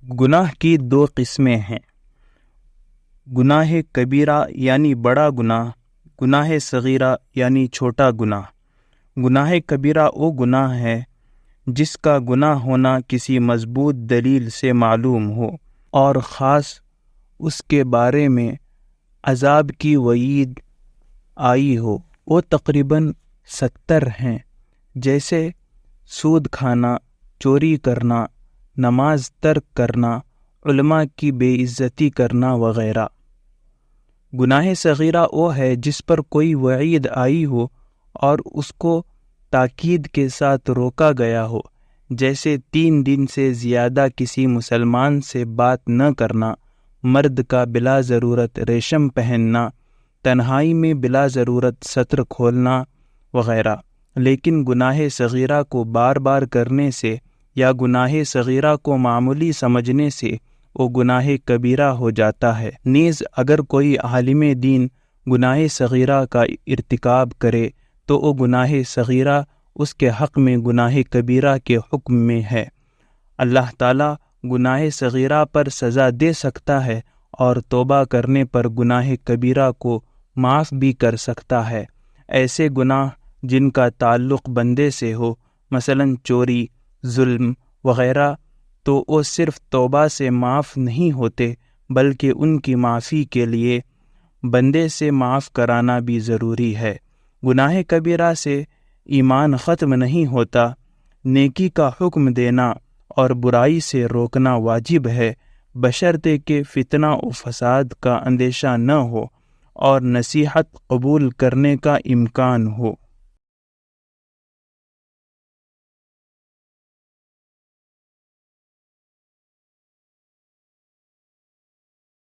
گناہ کی دو قسمیں ہیں، گناہ کبیرہ یعنی بڑا گناہ، گناہ صغیرہ یعنی چھوٹا گناہ۔ گناہ کبیرہ وہ گناہ ہے جس کا گناہ ہونا کسی مضبوط دلیل سے معلوم ہو اور خاص اس کے بارے میں عذاب کی وعید آئی ہو۔ وہ تقریباً 70 ہیں، جیسے سود کھانا، چوری کرنا، نماز ترک کرنا، علماء کی بے عزتی کرنا وغیرہ۔ گناہ صغیرہ وہ ہے جس پر کوئی وعید آئی ہو اور اس کو تاکید کے ساتھ روکا گیا ہو، جیسے 3 دن سے زیادہ کسی مسلمان سے بات نہ کرنا، مرد کا بلا ضرورت ریشم پہننا، تنہائی میں بلا ضرورت ستر کھولنا وغیرہ۔ لیکن گناہ صغیرہ کو بار بار کرنے سے یا گناہ صغیرہ کو معمولی سمجھنے سے وہ گناہ کبیرہ ہو جاتا ہے۔ نیز اگر کوئی عالم دین گناہ صغیرہ کا ارتکاب کرے تو وہ گناہ صغیرہ اس کے حق میں گناہ کبیرہ کے حکم میں ہے۔ اللہ تعالیٰ گناہ صغیرہ پر سزا دے سکتا ہے اور توبہ کرنے پر گناہ کبیرہ کو معاف بھی کر سکتا ہے۔ ایسے گناہ جن کا تعلق بندے سے ہو، مثلا چوری، ظلم وغیرہ، تو وہ صرف توبہ سے معاف نہیں ہوتے بلکہ ان کی معافی کے لیے بندے سے معاف کرانا بھی ضروری ہے۔ گناہ کبیرہ سے ایمان ختم نہیں ہوتا، نیکی کا حکم دینا اور برائی سے روکنا واجب ہے، بشرطے کہ فتنہ و فساد کا اندیشہ نہ ہو اور نصیحت قبول کرنے کا امکان ہو۔